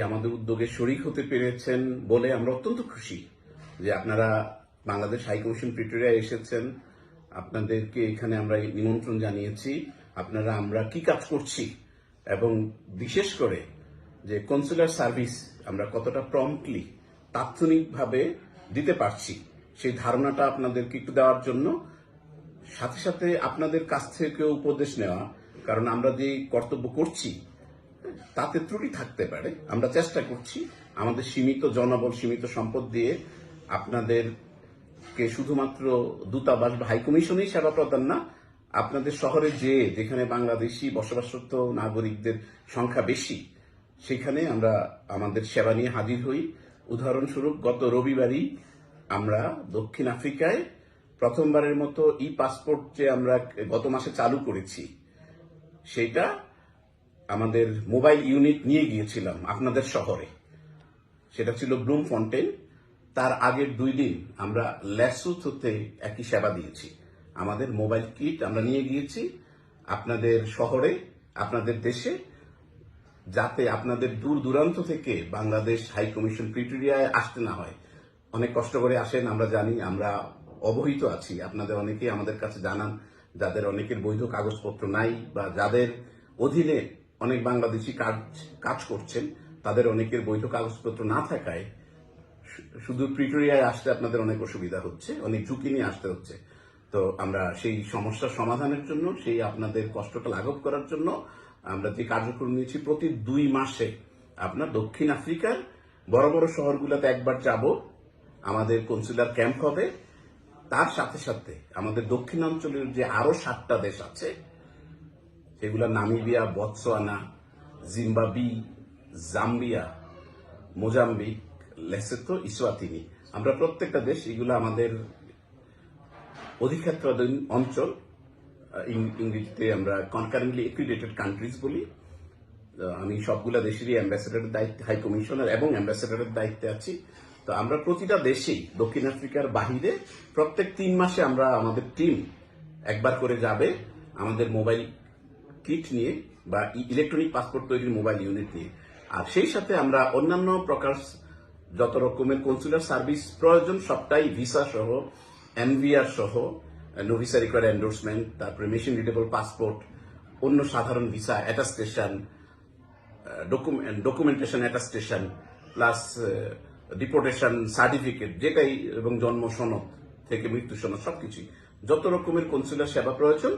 আমাদের উদ্যোগে শরিক হতে পেরেছেন বলে আমরা অত্যন্ত খুশি যে আপনারা বাংলাদেশ হাই কমিশন প্রিটোরিয়ায় এসেছেন। আপনাদেরকে এখানে আমরা নিমন্ত্রণ জানিয়েছি। আপনারা আমরা কি কাজ করছি এবং বিশেষ করে যে কনসুলার সার্ভিস আমরা কতটা প্রম্পটলি তাৎক্ষণিকভাবে দিতে পারছি সেই ধারণাটা আপনাদেরকে একটু দেওয়ার জন্য, সাথে সাথে আপনাদের কাছ থেকেও উপদেশ নেওয়া, কারণ আমরা যে কর্তব্য করছি তাতে ত্রুটি থাকতে পারে। আমরা চেষ্টা করছি আমাদের সীমিত জনবল, সীমিত সম্পদ দিয়ে আপনাদেরকে শুধুমাত্র দূতাবাস বা হাইকমিশনেই সেবা প্রদান না, আপনাদের শহরে যেখানে বাংলাদেশি বসবাসরত নাগরিকদের সংখ্যা বেশি সেখানে আমরা আমাদের সেবা নিয়ে হাজির হই। উদাহরণস্বরূপ গত রবিবারই আমরা দক্ষিণ আফ্রিকায় প্রথমবারের মতো ই পাসপোর্ট যে আমরা গত মাসে চালু করেছি সেইটা আমাদের মোবাইল ইউনিট নিয়ে গিয়েছিলাম আপনাদের শহরে। সেটা ছিল ব্লুম ফন্টেন। তার আগের 2 দিন আমরা লেসোথোতে একই সেবা দিয়েছি। আমাদের মোবাইল কিট আমরা নিয়ে গিয়েছি আপনাদের শহরে, আপনাদের দেশে, যাতে আপনাদের দূর দূরান্ত থেকে বাংলাদেশ হাই কমিশন প্রিটোরিয়ায় আসতে না হয়। অনেক কষ্ট করে আসেন, আমরা জানি, আমরা অবহিত আছি। আপনাদের অনেকেই আমাদের কাছে জানান যাদের অনেকের বৈধ কাগজপত্র নাই বা যাদের অধীনে অনেক বাংলাদেশি কাজ করছেন, তাদের অনেকের বৈধ কাগজপত্র না থাকায় শুধু প্রিটোরিয়ায় আসতে আপনাদের অনেক অসুবিধা হচ্ছে, অনেক ঝুঁকি নিয়ে আসতে হচ্ছে। তো আমরা সেই সমস্যার সমাধানের জন্য, সেই আপনাদের কষ্টটা লাঘব করার জন্য আমরা যে কার্যক্রম নিয়েছি, প্রতি 2 মাসে আপনার দক্ষিণ আফ্রিকার বড় বড় শহরগুলোতে একবার যাব, আমাদের কনসুলার ক্যাম্প হবে। তার সাথে সাথে আমাদের দক্ষিণাঞ্চলের যে আরো 7টা দেশ আছে, সেগুলো Namibia, Botswana, Zimbabwe, Zambia, Mozambique, Lesotho, Eswatini, আমরা প্রত্যেকটা দেশ, এগুলো আমাদের অধিক্ষেত্রাধীন অঞ্চল, ইংরেজিতে আমরা কনকারেন্টলি এক্রিডেটেড কান্ট্রিজ বলি। আমি সবগুলা দেশেরই অ্যাম্বাসেডারের দায়িত্বে, হাই কমিশনার এবং অ্যাম্বাসেডারের দায়িত্বে আছি। তো আমরা প্রতিটা দেশেই দক্ষিণ আফ্রিকার বাহিরে প্রত্যেক 3 মাসে আমরা আমাদের টিম একবার করে যাবে আমাদের মোবাইল কিট নিয়ে বা ইলেকট্রনিক পাসপোর্ট তৈরির মোবাইল ইউনিট নিয়ে। আর সেই সাথে আমরা অন্যান্য প্রকার যত রকমের কনসুলার সার্ভিস প্রয়োজন সবটাই, ভিসা সহ, এনভিআর সহ, নো ভিসা রিকোয়ার্ড এন্ডোর্সমেন্ট, তারপরে মেশিন রিডেবল পাসপোর্ট, অন্য সাধারণ visa attestation, documentation attestation, plus deportation certificate যেটাই, এবং জন্ম সনদ থেকে মৃত্যু সনদ, সবকিছুই যত রকমের কনসুলার সেবা প্রয়োজন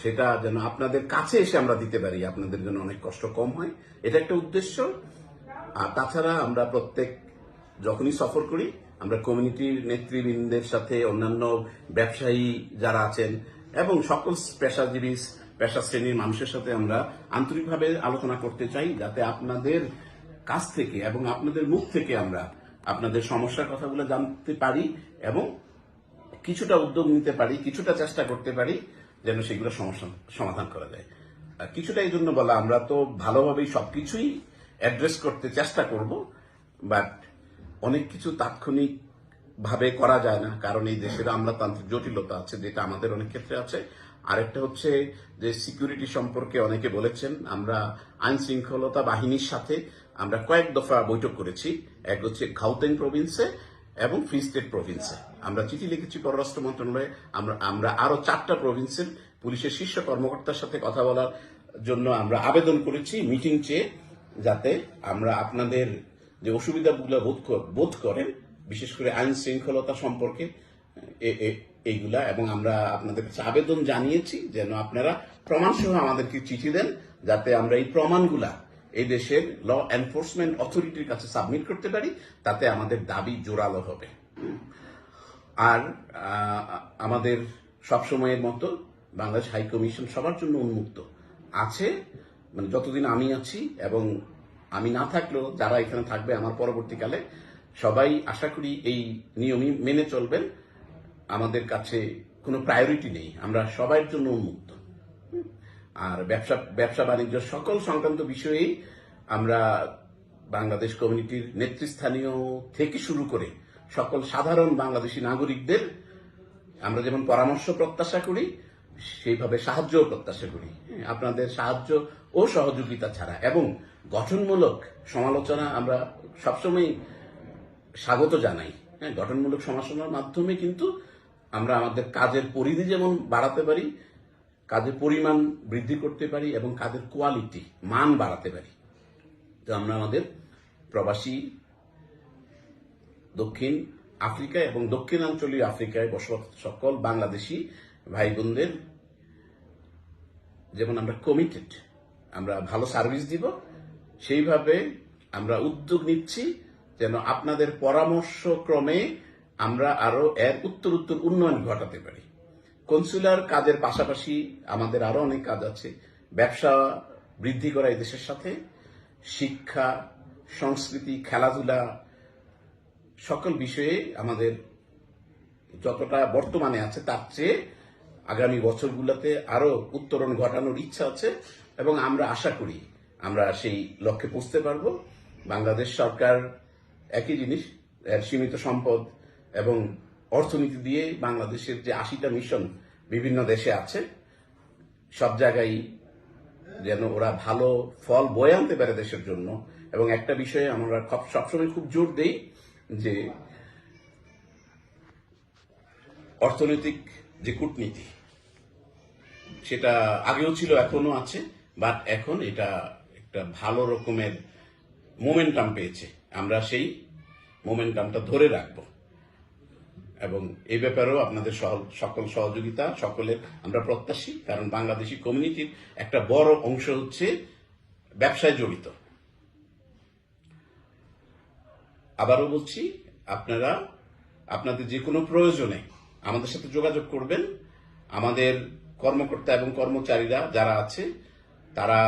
সেটা যেন আপনাদের কাছে এসে আমরা দিতে পারি, আপনাদের জন্য অনেক কষ্ট কম হয়, এটা একটা উদ্দেশ্য। আর তাছাড়া আমরা প্রত্যেক যখনই সফর করি আমরা কমিউনিটির নেতৃবৃন্দের সাথে, অন্যান্য ব্যবসায়ী যারা আছেন এবং সকল পেশা শ্রেণীর মানুষের সাথে আমরা আন্তরিকভাবে আলোচনা করতে চাই, যাতে আপনাদের কাছ থেকে এবং আপনাদের মুখ থেকে আমরা আপনাদের সমস্যার কথাগুলো জানতে পারি এবং কিছুটা উদ্যোগ নিতে পারি, কিছুটা চেষ্টা করতে পারি যেন সেগুলো সমস্যা সমাধান করা যায়। কিছুটা এই জন্য বলা, আমরা তো ভালোভাবেই সবকিছুই অ্যাড্রেস করতে চেষ্টা করব, বাট অনেক কিছু তাৎক্ষণিক ভাবে করা যায় না, কারণ এই দেশের আমলাতান্ত্রিক জটিলতা আছে, যেটা আমাদের অনেক ক্ষেত্রে আছে। আরেকটা হচ্ছে যে সিকিউরিটি সম্পর্কে অনেকে বলেছেন, আমরা আইন শৃঙ্খলতা বাহিনীর সাথে আমরা কয়েক দফা বৈঠক করেছি। এক হচ্ছে গাউতেং প্রভিন্সে এবং ফ্রি স্টেট প্রভিন্সে। আমরা চিঠি লিখেছি পররাষ্ট্র মন্ত্রণালয়ে, আমরা আরো 4টা প্রভিন্সের পুলিশের শীর্ষ কর্মকর্তার সাথে কথা বলার জন্য আমরা আবেদন করেছি, মিটিং চেয়ে, যাতে আমরা আপনাদের যে অসুবিধাগুলো বোধ করেন, বিশেষ করে আইন শৃঙ্খলতা সম্পর্কে এইগুলা, এবং আমরা আপনাদের কাছে আবেদন জানিয়েছি যেন আপনারা প্রমাণ সহ আমাদেরকে চিঠি দেন, যাতে আমরা এই প্রমাণগুলা এই দেশের ল এনফোর্সমেন্ট অথরিটির কাছে সাবমিট করতে পারি, তাতে আমাদের দাবি জোরালো হবে। আর আমাদের সবসময়ের মতো বাংলাদেশ হাই কমিশন সবার জন্য উন্মুক্ত আছে, মানে যতদিন আমি আছি, এবং আমি না থাকলেও যারা এখানে থাকবে আমার পরবর্তীকালে, সবাই আশা করি এই নিয়মই মেনে চলবেন। আমাদের কাছে কোনো প্রায়োরিটি নেই, আমরা সবার জন্য উন্মুক্ত। আর ব্যবসা বাণিজ্য সকল সংক্রান্ত বিষয়েই আমরা বাংলাদেশ কমিউনিটির নেতৃস্থানীয় থেকে শুরু করে সকল সাধারণ বাংলাদেশি নাগরিকদের আমরা যেমন পরামর্শ প্রত্যাশা করি, সেইভাবে সাহায্য প্রত্যাশা করি। আপনাদের সাহায্য ও সহযোগিতা ছাড়া এবং গঠনমূলক সমালোচনা আমরা সবসময় স্বাগত জানাই। গঠনমূলক সমালোচনার মাধ্যমে কিন্তু আমরা আমাদের কাজের পরিধি যেমন বাড়াতে পারি, কাজের পরিমাণ বৃদ্ধি করতে পারি এবং কাজের কোয়ালিটি মান বাড়াতে পারি। তো আমরা আমাদের প্রবাসী দক্ষিণ আফ্রিকা এবং দক্ষিণাঞ্চলীয় আফ্রিকায় বসবাস সকল বাংলাদেশি ভাই বোনদের যেমন আমরা কমিটেড, আমরা ভালো সার্ভিস দিব, সেইভাবে আমরা উদ্যোগ নিচ্ছি যেন আপনাদের পরামর্শ ক্রমে আমরা আরো এর উত্তরোত্তর উন্নয়ন ঘটাতে পারি। কনসুলার কাজের পাশাপাশি আমাদের আরো অনেক কাজ আছে। ব্যবসা বৃদ্ধি করা এই দেশের সাথে, শিক্ষা, সংস্কৃতি, খেলাধুলা সকল বিষয়ে আমাদের যতটা বর্তমানে আছে তার চেয়ে আগামী বছরগুলোতে আরো উত্তরণ ঘটানোর ইচ্ছা আছে এবং আমরা আশা করি আমরা সেই লক্ষ্যে পৌঁছতে পারবো। বাংলাদেশ সরকার একই জিনিস, এর সীমিত সম্পদ এবং অর্থনীতি দিয়ে বাংলাদেশের যে 80টা মিশন বিভিন্ন দেশে আছে, সব জায়গায় যেন ওরা ভালো ফল বয়ে আনতে পারে দেশের জন্য। এবং একটা বিষয়ে আমরা সবসময় খুব জোর দেই যে অর্থনৈতিক যে কূটনীতি সেটা আগেও ছিল, এখনো আছে, বাট এখন এটা একটা ভালো রকমের মোমেন্টাম পেয়েছে। আমরা সেই মোমেন্টামটা ধরে রাখবো এবং এই ব্যাপারেও আপনাদের সকল সহযোগিতা সকলের আমরা প্রত্যাশী। কারণ বাংলাদেশি কমিউনিটির একটা বড় অংশ হচ্ছে ব্যবসায় জড়িত। আবারও বলছি, আপনারা আপনাদের যে কোনো প্রয়োজনে আমাদের সাথে যোগাযোগ করবেন। আমাদের কর্মকর্তা এবং কর্মচারীরা যারা আছে তারা